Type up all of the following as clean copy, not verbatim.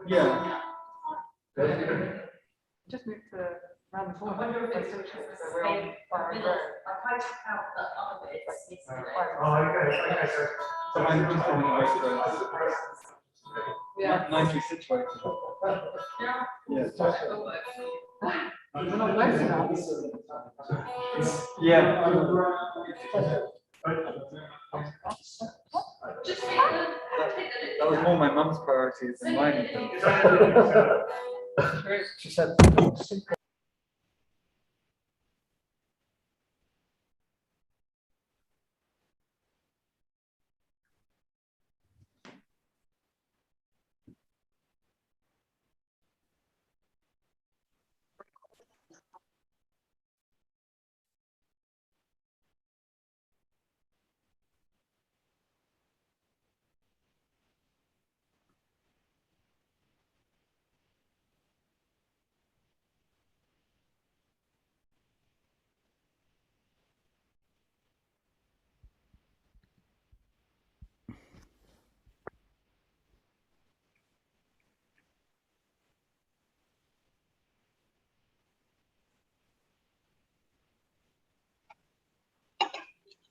Yeah. Just moved to around the corner. I wonder if it's just the same middle. I tried to count the other bits. Okay, So I'm just in Yeah. nicely situated. Yeah. We're not close enough. Yeah. That was more my mum's priorities than mine. She said.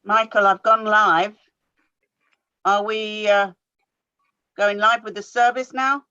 Michael, I've gone live. Are we going live with the service now?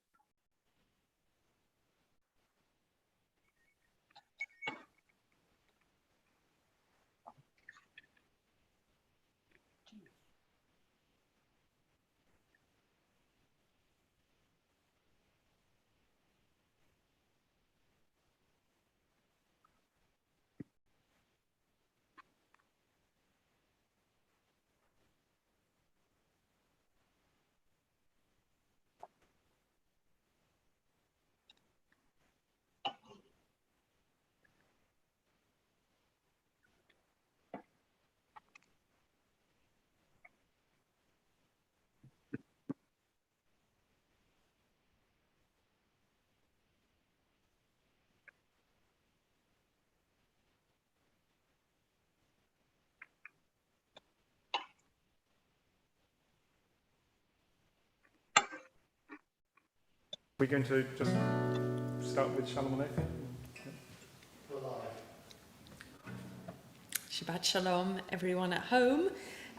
We're going to just start with Shalom Aleichem. Shabbat Shalom, everyone at home,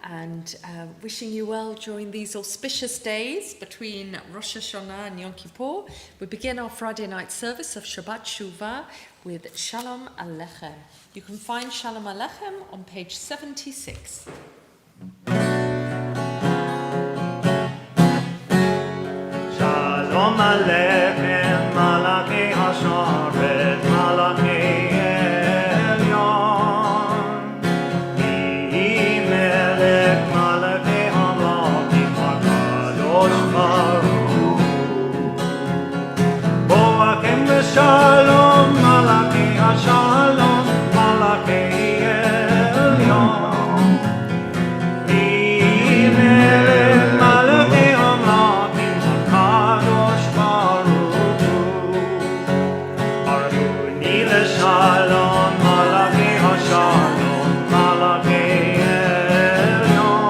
and wishing you well during these auspicious days between Rosh Hashanah and Yom Kippur. We begin our Friday night service of Shabbat Shuvah with Shalom Aleichem. You can find Shalom Aleichem on page 76. Shalom Aleichem, Malachei Hasharet, Malachei Elyon. Yehi Melech, Malachei Hamlakim, HaKadosh Baruch Hu. Boakim v'shalom, Malachei Hashalom, Malachei Elyon. Yehi Melech, Malachei Hamlakim, HaKadosh Baruch Hu. Aruni l'shalom, Malachei Hashalom, Malachei Elyon.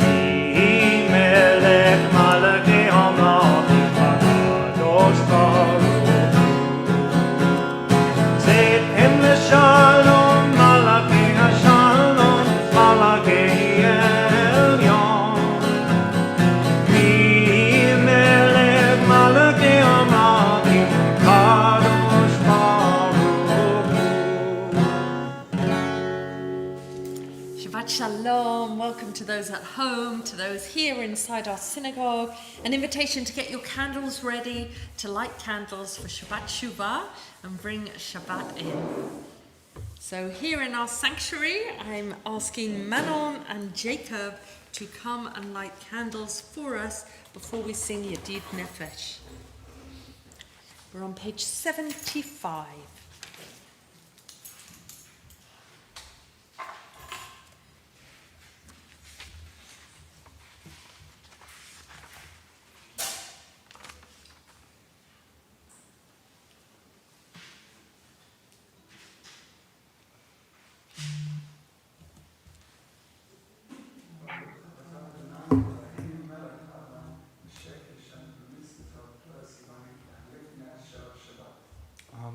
Yehi Melech, Malachei Hamlakim, HaKadosh Baruch Hu. Zeithem l'shalom, Malachei Hashalom, Malachei Elyon. Yehi Melech, Malachei Hamlakim, HaKadosh Baruch Hu. Shabbat Shalom, welcome to those at home, to those here inside our synagogue. An invitation to get your candles ready, to light candles for Shabbat Shuvah and bring Shabbat in. So here in our sanctuary, I'm asking Manon and Jacob to come and light candles for us before we sing Yedid Nefesh. We're on page 75.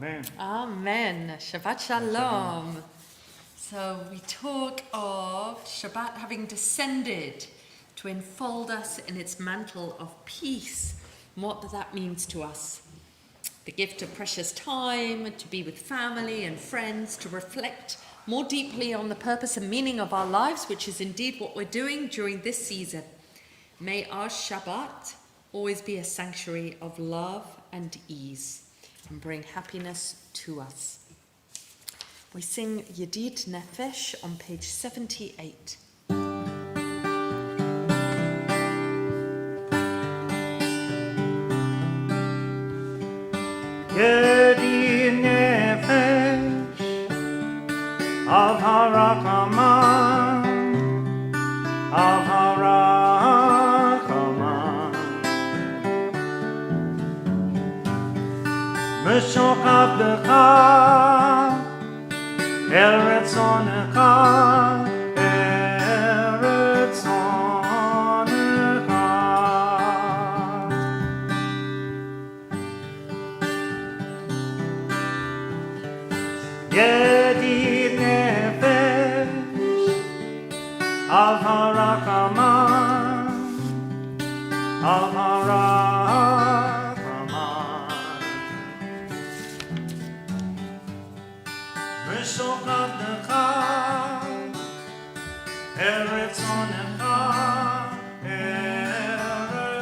Amen. Amen. Shabbat Shalom. So we talk of Shabbat having descended to enfold us in its mantle of peace. And what that means to us. The gift of precious time, to be with family and friends, to reflect more deeply on the purpose and meaning of our lives, which is indeed what we're doing during this season. May our Shabbat always be a sanctuary of love and ease and bring happiness to us. We sing Yedid Nefesh on page 78. Yedid nefesh of harakaman, of harakaman, meshok abdecha el retzonecha, el retzonecha. Yedid nefesh of harakaman, of harakaman, meshok abdecha el retzonecha, el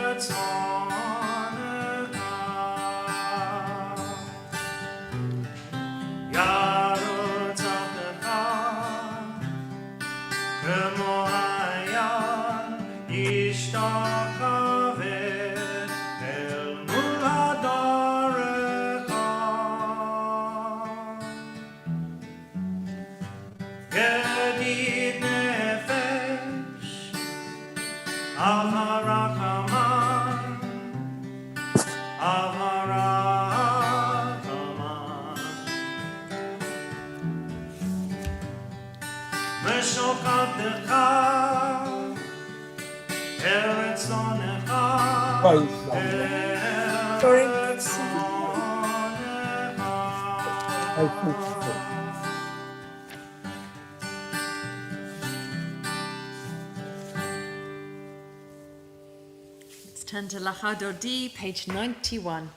retzonecha. Yarutz abdecha kemo haya yishtakaveh el mul hadarecha. Yedid nefesh av harakaman, av harakaman, meshok abdecha el retzonecha, el retzonecha. Let's turn to Lachadodi, page 91.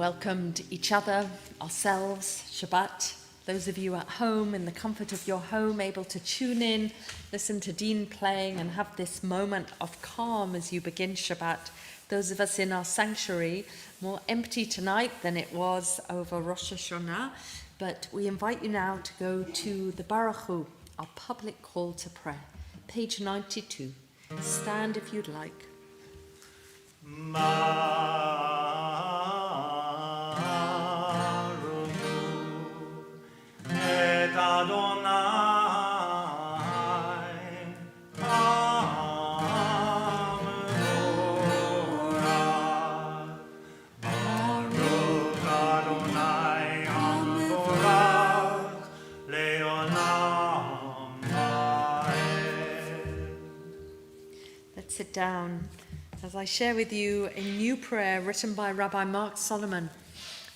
welcomed each other, ourselves, Shabbat. Those of you at home, in the comfort of your home, able to tune in, listen to Dean playing and have this moment of calm as you begin Shabbat. Those of us in our sanctuary, more empty tonight than it was over Rosh Hashanah, but we invite you now to go to the Baruch Hu, our public call to prayer, page 92. Stand if you'd like. Et Adonai Amorah. Baruch Adonai Amorah Leolam Vaed. Let's sit down as I share with you a new prayer written by Rabbi Mark Solomon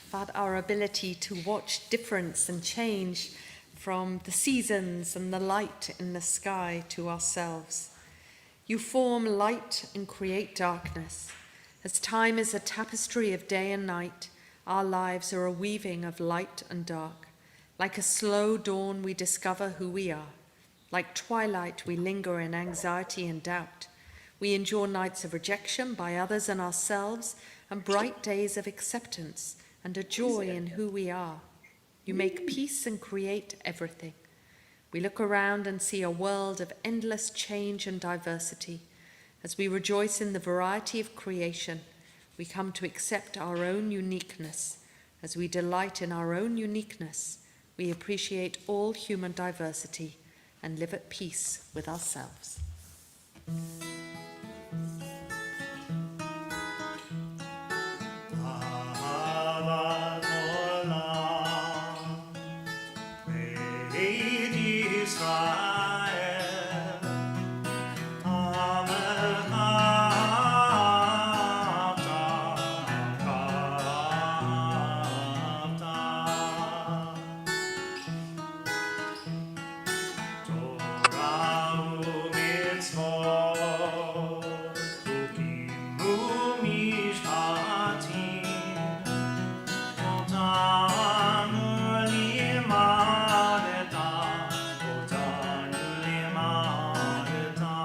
about our ability to watch difference and change from the seasons and the light in the sky to ourselves. You form light and create darkness. As time is a tapestry of day and night, our lives are a weaving of light and dark. Like a slow dawn, we discover who we are. Like twilight, we linger in anxiety and doubt. We endure nights of rejection by others and ourselves, and bright days of acceptance and a joy in who we are. You make peace and create everything. We look around and see a world of endless change and diversity. As we rejoice in the variety of creation, we come to accept our own uniqueness. As we delight in our own uniqueness, we appreciate all human diversity and live at peace with ourselves. Ahavat olam, Beit Yisrael, Amech ahavta, Torah u'mitzvot, Chukim u'mishpatim, Otanu limadeta, Otanu limadeta.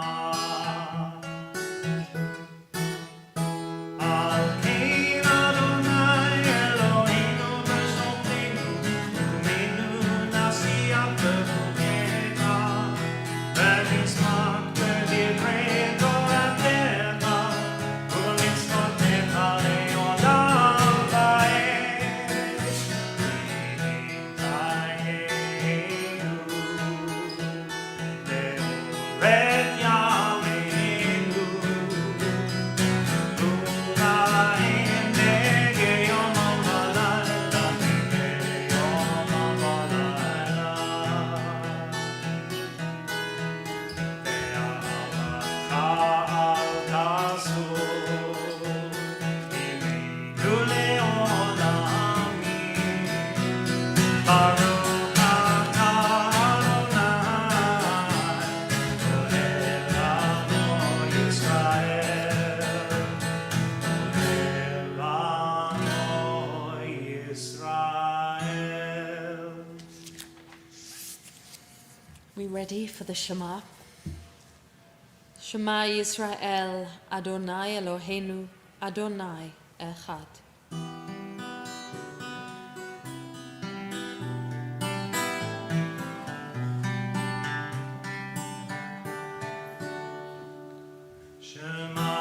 Al Kein Adonai Eloheinu b'sholtenu, U'menu nasiach b'chuketa, V'nishmak b'divrei Toratecha, U'mitzvotecha le'olam va'ed. V'nitayenu le'oret yameinu, U'la'im nege yom ha'layla, nege yom ha'layla. Ve'ahavata al tasur, Imenu le'olamim. Baruch atah Adonai, Elanu Yisrael, Elanu Yisrael. We ready for the Shema? Shema Yisrael, Adonai Eloheinu, Adonai Echad. Shema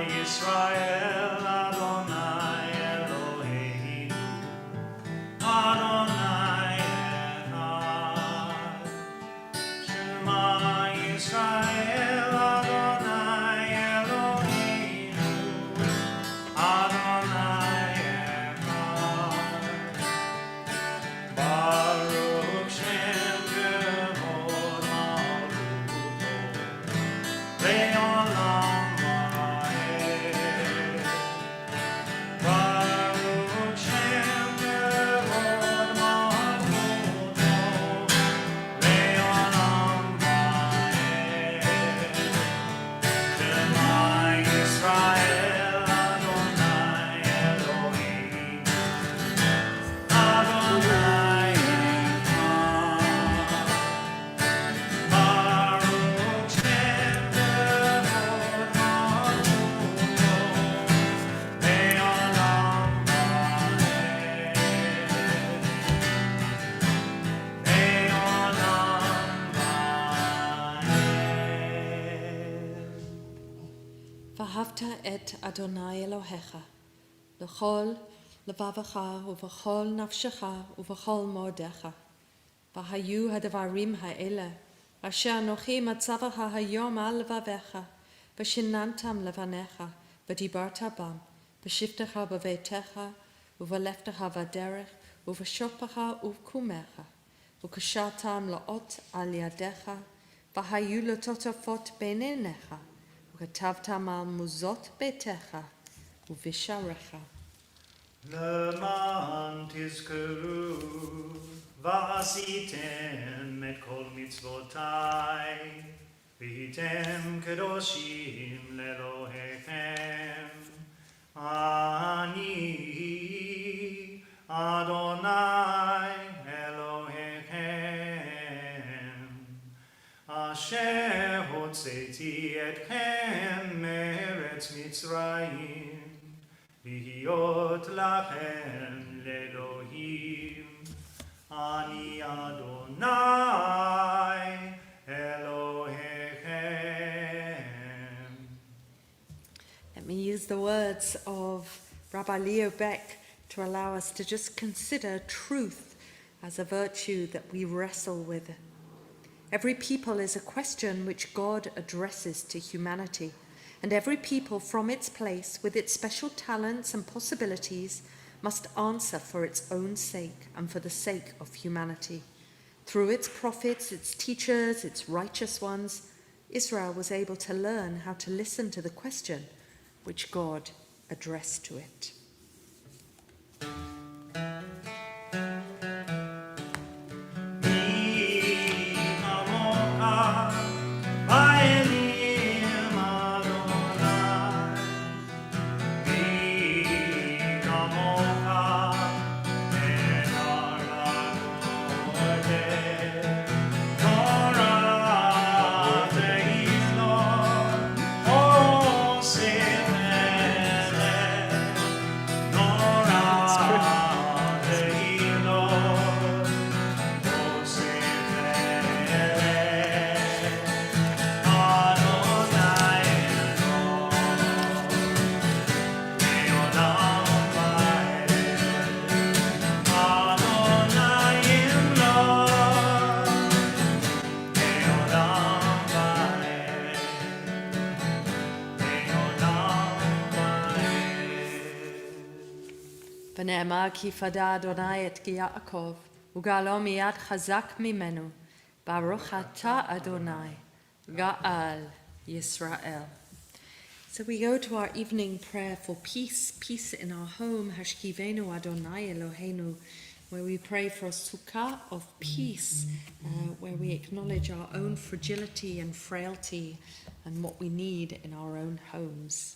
Yisrael, Adonai Eloheinu, Adonai Echad. Shema Yisrael, Adonai Eloheinu, Adonai Vahavta et Adonai Elohecha, l'chol levavecha uv'chol nafshecha uv'chol modecha. Vahayu hadavarim ha'ele, asher anochi matzavaha hayom al levavecha, v'shinantam levanecha, v'dibarta bam, v'shiftecha b'veitecha, uv'leftecha v'derech, uv'shopacha uv'kumecha, v'kushatam la'ot al yadecha, vahayu l'totafot beinenecha, v'katavtam al muzot beitecha, uv'visharecha. למען תזכרו ועשיתם את כל מצוותיי והייתם קדושים לאלוהיכם. אני אדוני אלוהיכם אשר הוצאתי אתכם מארץ מצרים להיות לכם לאלוהים. אני אדוני אלוהיכם. Let me use the words of Rabbi Leo Beck to allow us to just consider truth as a virtue that we wrestle with. Every people is a question which God addresses to humanity, and every people from its place, with its special talents and possibilities, must answer for its own sake and for the sake of humanity. Through its prophets, its teachers, its righteous ones, Israel was able to learn how to listen to the question which God addressed to it. ונאמר כי פדה אדוני את יעקב, וגאלו מיד חזק ממנו. ברוך אתה אדוני, גאל Yisrael. So we go to our evening prayer for peace, peace in our home, Hashkivenu Adonai Eloheinu, where we pray for a sukkah of peace, where we acknowledge our own fragility and frailty and what we need in our own homes.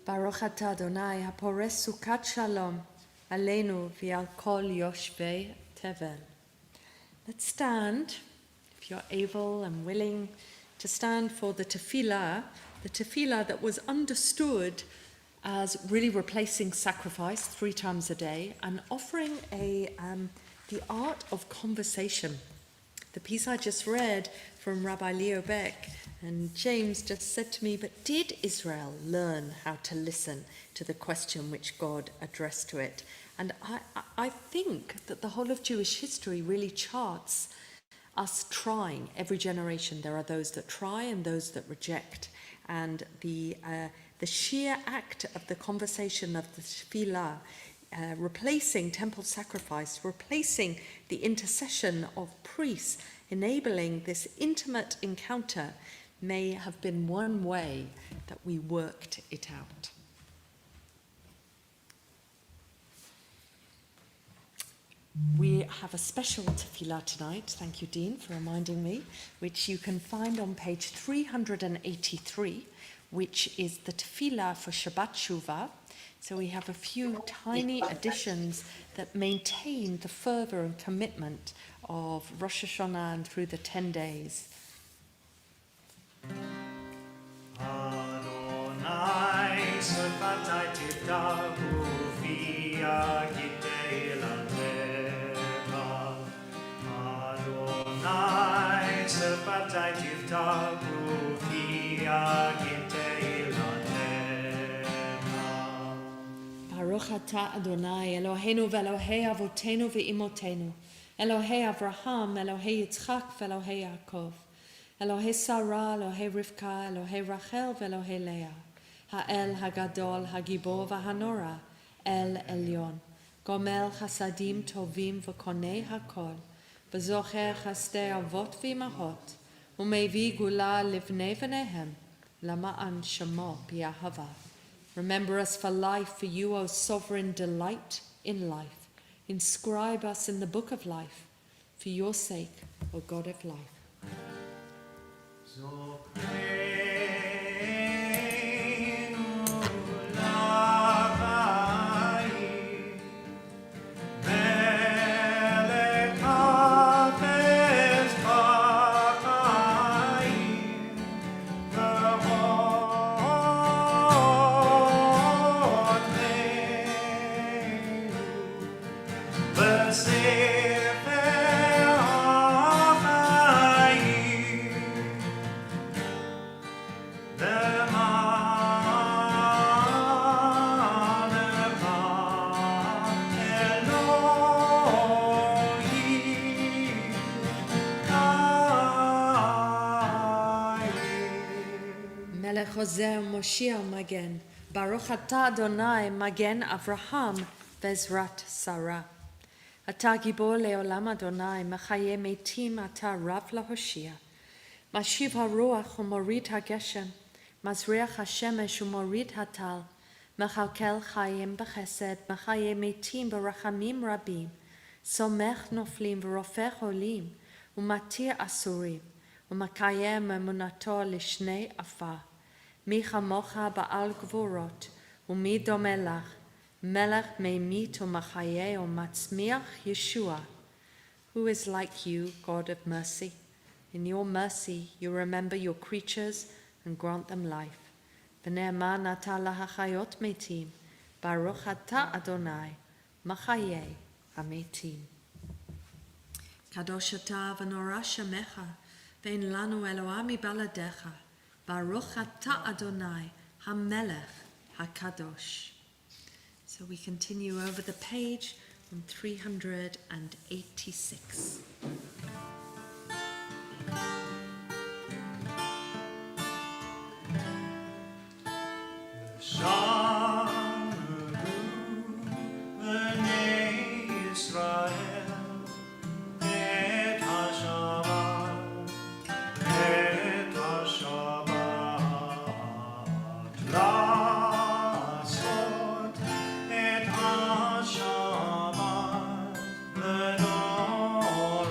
Baruch atah Adonai hapores sukat shalom aleinu v'al kol yoshvei tevel. Let's stand if you're able and willing to stand for the tefillah that was understood as really replacing sacrifice 3 times a day and offering the art of conversation. The piece I just read from Rabbi Leo Beck and James just said to me, but did Israel learn how to listen to the question which God addressed to it? And I think that the whole of Jewish history really charts us trying. Every generation there are those that try and those that reject. And the sheer act of the conversation of the tefillah, replacing temple sacrifice, replacing the intercession of priests, enabling this intimate encounter may have been one way that we worked it out. We have a special tefillah tonight, thank you Dean for reminding me, which you can find on page 383, which is the tefillah for Shabbat Shuvah. So we have a few tiny additions that maintain the fervor and commitment of Rosh Hashanah and through the 10 days. Adonai sefatai tiftahu via gitei lanteva. Adonai sefatai tiftahu via gitei lanteva. Baruch atah Adonai Eloheinu ve'Elohei avotenu ve'imotenu, Elohei Avraham, Elohei Yitzchak ve'Elohei Yaakov, Elohei Sarah, Elohei Rivka, Elohei Rachel ve'Elohei Leah, Ha'el Hagadol, Hagibor v'Hanora, El Elyon, Gomel Chasadim Tovim v'Konei Hakol, V'Zocher Chasdei Avot v'Imahot, U'Mevi Gula Livnei v'Nehem, Lama'an Shemo B'Yahava. Remember us for life, for you, O sovereign delight in life. Inscribe us in the book of life, for your sake, O God of life. Chozer Moshiach Magen, Baruch atah Adonai Magen Avraham Bezrat Sarah. Atah Gibor Leolam Adonai, Mechaye Metim atah Rav LaHoshia. Mashiv HaRuach uMorid HaGeshem, Mazriach HaShemesh uMorid HaTal, Mechalkel Chayim Bechesed, Mechaye Metim Berachamim Rabim, Somech Noflim V'Rofech Olim, uMatir Asurim, uMakayem Emunato Lishnei Afar. Mi chamocha ba'al gvorot, umi domelach, melech meimit u'machaye u'matzmiach Yeshua. Who is like you, God of mercy? In your mercy you remember your creatures and grant them life. V'ne'eman atah lahachayot metim, Baruch atah Adonai, machaye hametim. Kadosh atah v'nora shemecha, ve'en lanu Eloah mibaladecha. Baruch atah Adonai, HaMelech HaKadosh. So we continue over the page on 386. Lenora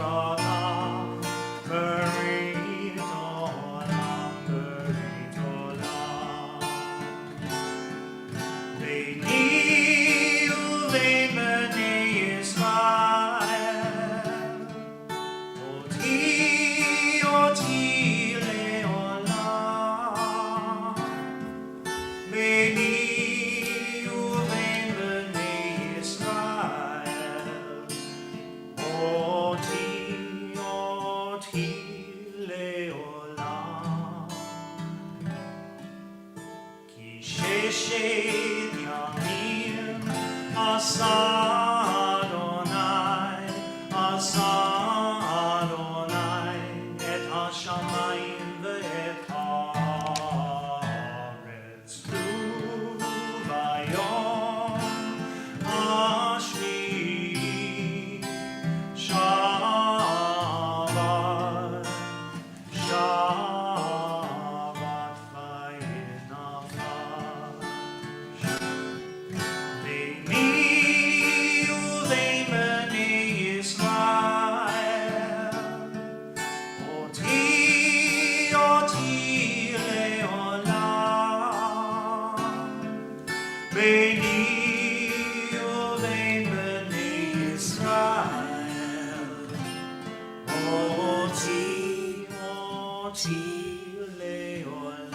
לעולם.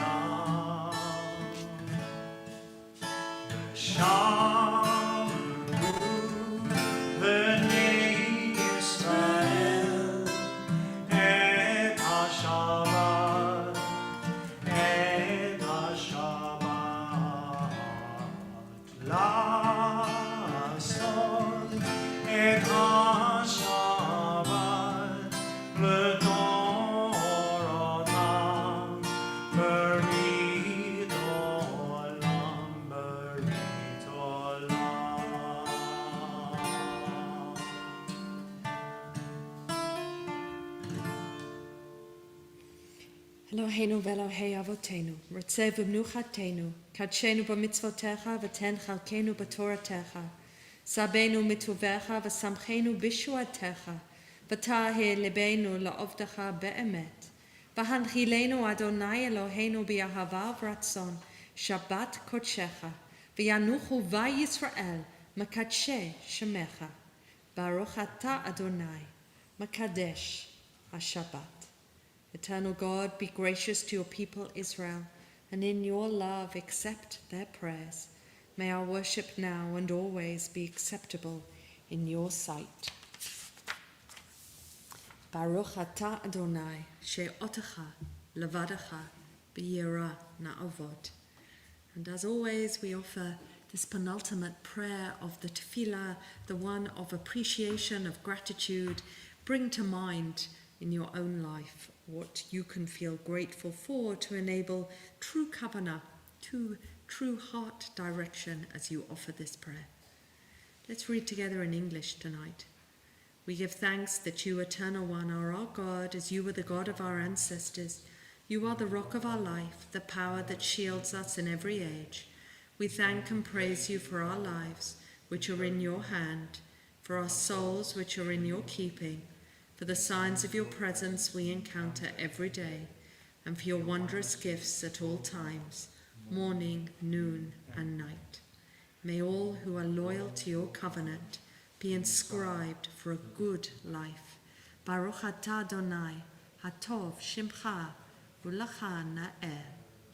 ושמרו בני ישראל את השבת, את השבת, לעשות את השבת לתורתם, ברית עולם, ברית עולם. אלוהינו ואלוהי אבותינו, רצה במנוחתנו, קדשנו במצוותיך ותן חלקנו בתורתך. סבנו מטובך ושמחנו בשועתך, ותהי ליבנו לעובדך באמת. והנחילנו אדוני אלוהינו באהבה ורצון, שבת קודשך, וינוחו בה ישראל מקדשי שמך. ברוך אתה אדוני, מקדש השבת. Eternal God, be gracious to your people Israel, and in your love accept their prayers. May our worship now and always be acceptable in your sight. Baruch atah Adonai, she'otecha levadecha b'yira na'avod. And as always, we offer this penultimate prayer of the tefillah, the one of appreciation, of gratitude. Bring to mind in your own life what you can feel grateful for to enable true kavanah, true heart direction as you offer this prayer. Let's read together in English tonight. We give thanks that you, Eternal One, are our God, as you were the God of our ancestors. You are the rock of our life, the power that shields us in every age. We thank and praise you for our lives, which are in your hand, for our souls, which are in your keeping, for the signs of your presence we encounter every day, and for your wondrous gifts at all times, morning, noon, and night. May all who are loyal to your covenant be inscribed for a good life. Baruch atah Adonai, hatov shimcha, u'lecha na'eh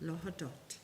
lohodot.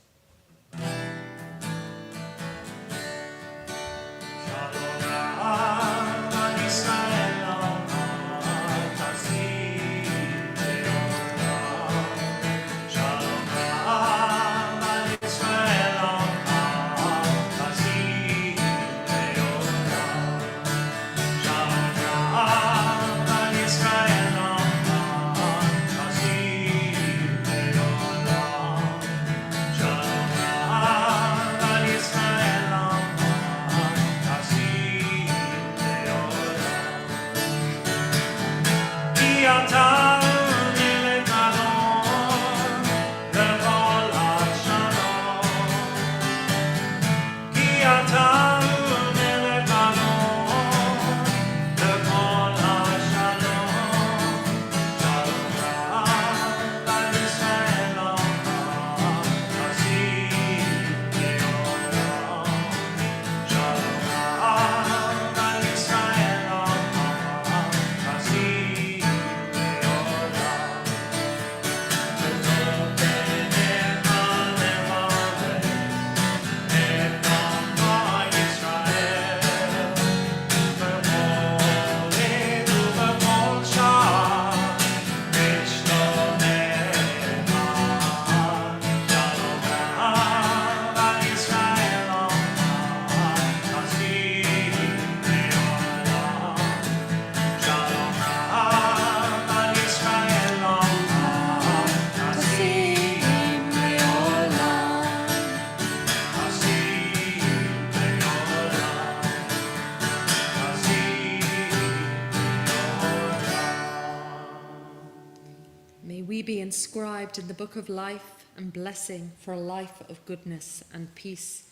Be inscribed in the book of life and blessing for a life of goodness and peace.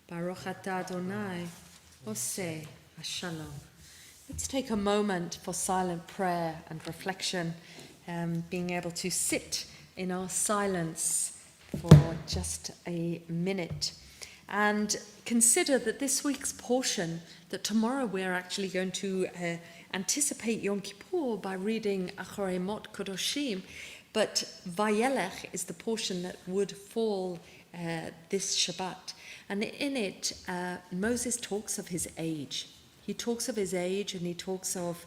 Baruch atah Adonai, oseh hashalom. Let's take a moment for silent prayer and reflection, being able to sit in our silence for just a minute and consider that this week's portion, that tomorrow we're actually going to anticipate Yom Kippur by reading Acharei Mot Kodoshim, But Vayelech is the portion that would fall this Shabbat. And in it, Moses talks of his age. He talks of his age, and he talks of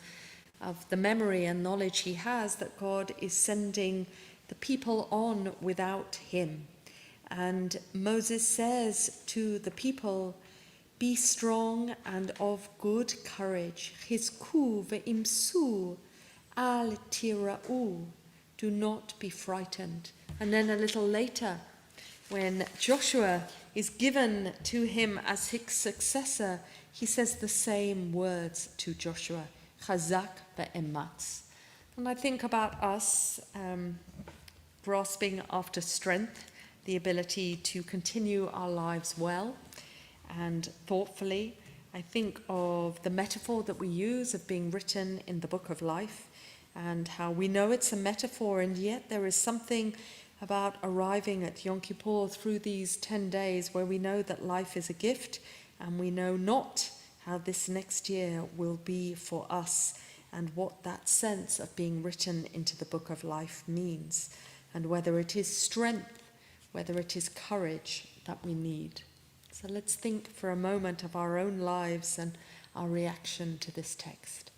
the memory and knowledge he has that God is sending the people on without him. And Moses says to the people, "Be strong and of good courage. Chizku ve'imsu al tira'u." Do not be frightened. And then a little later, when Joshua is given to him as his successor, he says the same words to Joshua, "Chazak ve'ematz." And I think about us grasping after strength, the ability to continue our lives well and thoughtfully. I think of the metaphor that we use of being written in the book of life, and how we know it's a metaphor, and yet there is something about arriving at Yom Kippur through these 10 days where we know that life is a gift, and we know not how this next year will be for us, and what that sense of being written into the book of life means, and whether it is strength, whether it is courage that we need. So let's think for a moment of our own lives and our reaction to this text.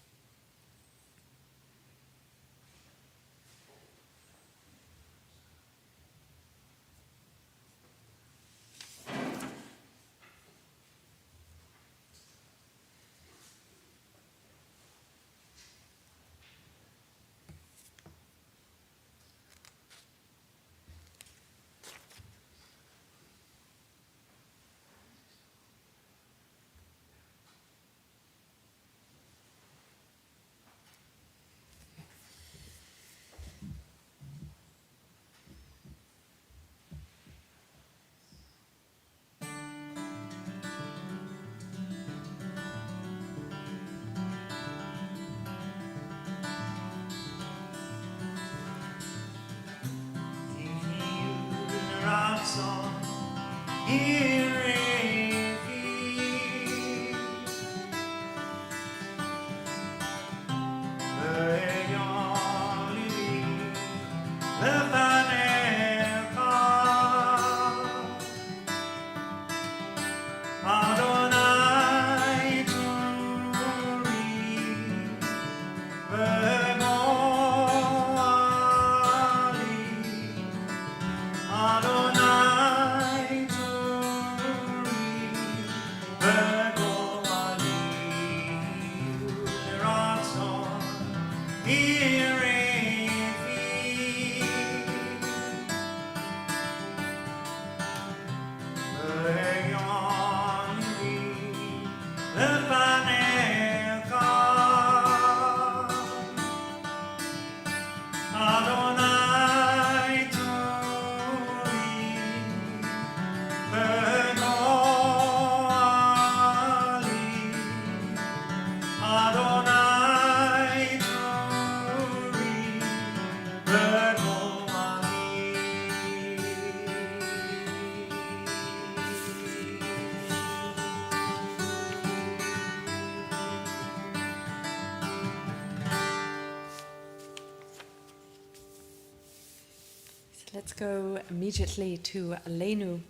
Let's go immediately to Aleinu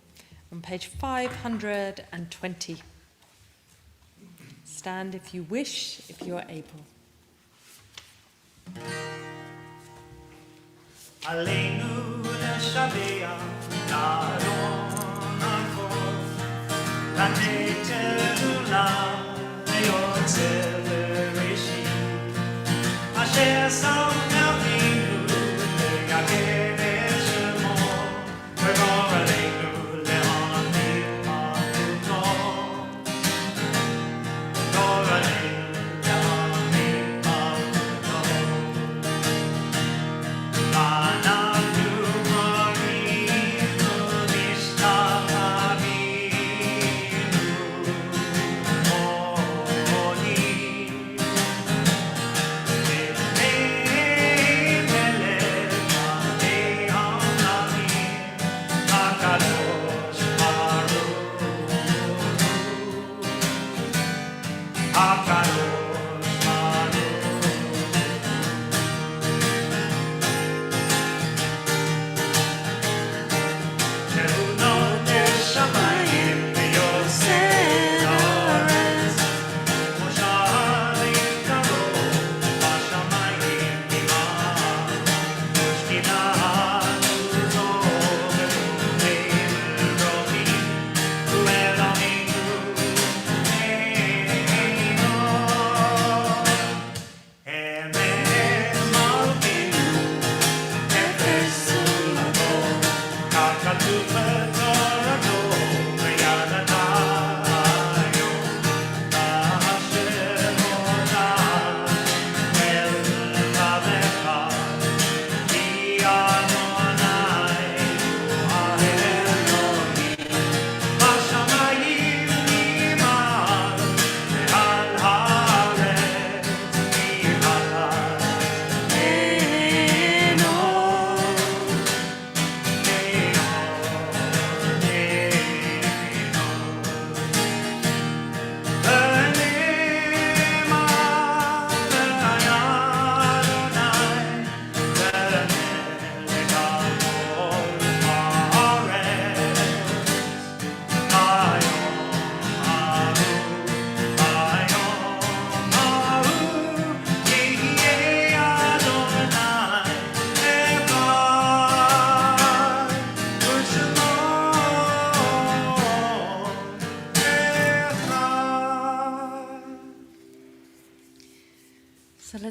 on page 520. Stand if you wish, if you are able. Aleinu לשבח, לאדון הכל, לתת אמונה ליוצר בראשית, אשר שם אבינו ליגד את שמו, וגור עלינו להעמיד אחותו, גור עלינו להעמיד אחותו.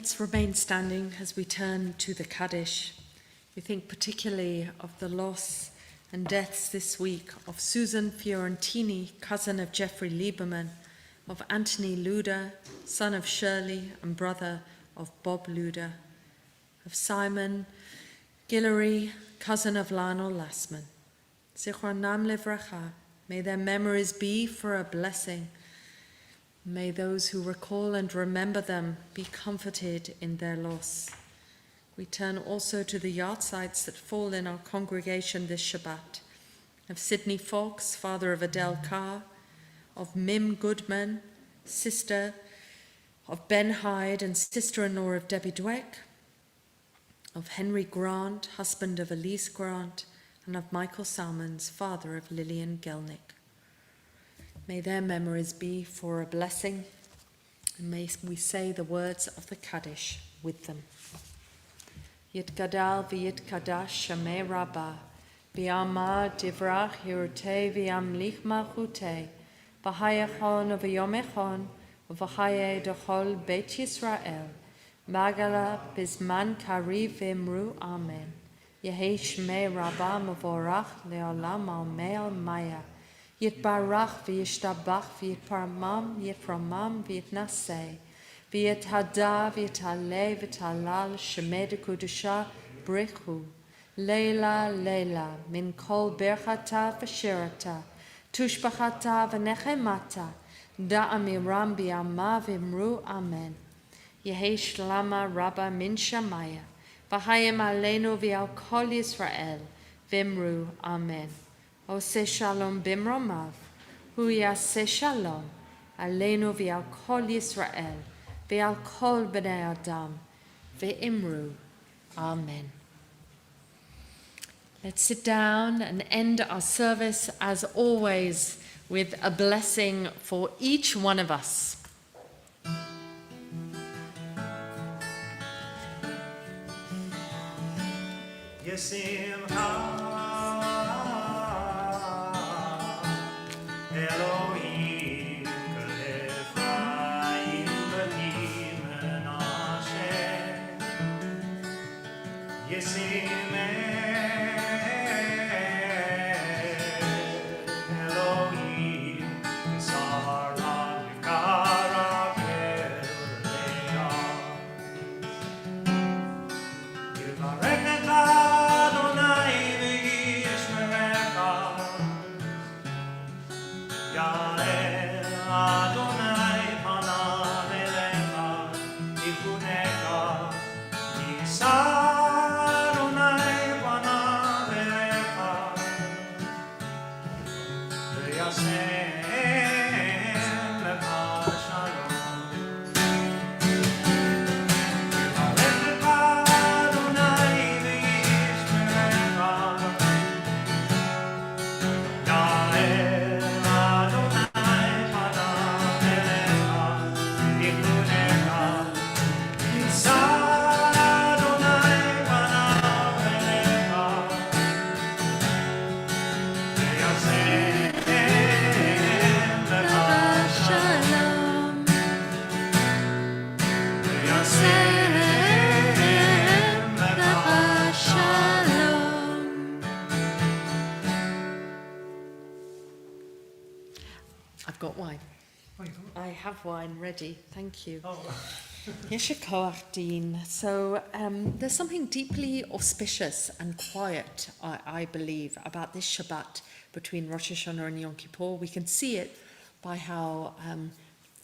Let's remain standing as we turn to the Kaddish. We think particularly of the loss and deaths this week of Susan Fiorentini, cousin of Jeffrey Lieberman, of Anthony Luder, son of Shirley and brother of Bob Luder, of Simon Guillory, cousin of Lionel Lassman. Zichronam Livracha, may their memories be for a blessing. May those who recall and remember them be comforted in their loss. We turn also to the yahrzeits that fall in our congregation this Shabbat, of Sidney Fox, father of Adele Carr, of Mim Goodman, sister of Ben Hyde and sister-in-law of Debbie Dweck, of Henry Grant, husband of Elise Grant, and of Michael Salmons, father of Lillian Gelnick. May their memories be for a blessing, and may we say the words of the Kaddish with them. Yitgadal v'yitkadash shamei rabbah, v'yamad divrach hirutei v'yamlich malchutei, v'hayachon v'yomechon, v'chaye dechol beit Yisrael, magala bizman kariv v'imru amen. Yehi shmei rabbah mavorach le'olam al me'al maya. Yitbarach v'yishtabach v'yitparamam yiframam v'yitnaseh. V'yithada v'yitale v'talal shemed kudusha brichu. Leila leila min kol berchata v'shirata. Tushbachata v'nechemata. Da'amiram b'yama v'imru amen. Yehi shlama rabba min shamaya. V'hayim aleinu v'al kol Yisrael. V'imru amen. Ose shalom bimromav, hu yaseh shalom, aleinu v'al kol Yisrael, v'al kol b'nei Adam, v'imru. Amen. Let's sit down and end our service, as always, with a blessing for each one of us. Yesimcha Elohim K'Ephraim B'ni Menashe Elohim Sarah V'Kara B'Leah Yivarech Adonai v'yishmerecha Ya'er Adonai panav elecha v'yichunecha Yisa Adonai panav elecha v'yasem lecha shalom Yivarech Adonai v'yishmerecha Ya'er Adonai panav elecha v'yichunecha Yisa Adonai panav elecha v'yasem lecha Shalom. v'yasem lecha Shalom. I've got wine. I have wine ready. Thank you. Yeshe koach, Dean. So there's something deeply auspicious and quiet, I believe, about this Shabbat between Rosh Hashanah and Yom Kippur. We can see it by how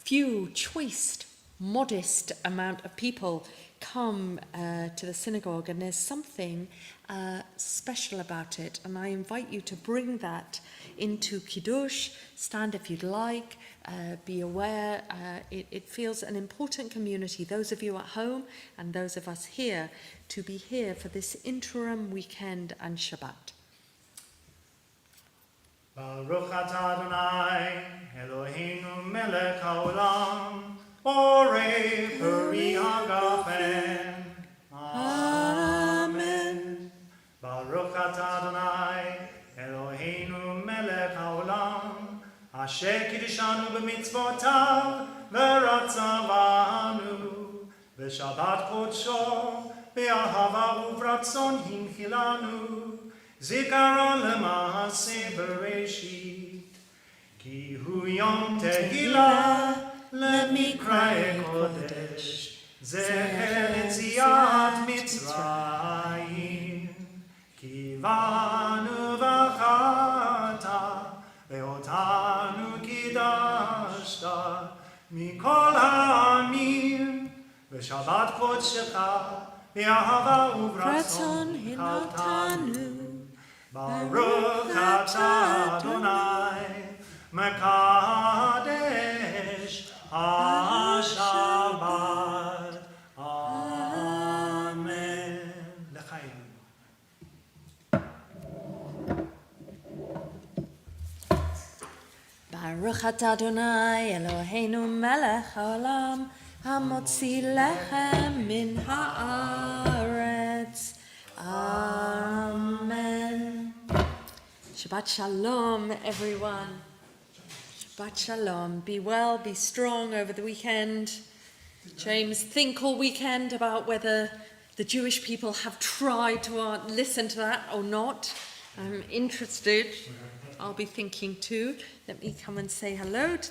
few, choice, modest amount of people come to the synagogue, and there's something special about it. And I invite you to bring that into Kiddush. Stand if you'd like. Be aware. It feels an important community, those of you at home and those of us here, to be here for this interim weekend and Shabbat. Baruch atah Adonai, Eloheinu melech haolam, borei peri hagafen. Amen. Baruch atah Adonai, Eloheinu melech haolam, asher kiddishanu b'mitzvotav, v'ratzavanu, ושבת קודשו, באהבה וברצון הנחילנו, זיכרון למעשה בראשית. כי הוא יום תהילה למקראי קודש, זכר יציאת מצרים. כי בנו בחרת, ואותנו קידשת מכל העמים, ושבת קודשך באהבה וברצון הנחלתנו. ברוך אתה אדוני מקדש השבת. אמן. לחיים. Baruch atah Adonai Eloheinu melech haolam hamotzi lechem min haaretz. Amen. Shabbat shalom, everyone. Shabbat shalom. Be well, be strong over the weekend. James, think all weekend about whether the Jewish people have tried to listen to that or not. I'm interested. I'll be thinking too. Let me come and say hello to the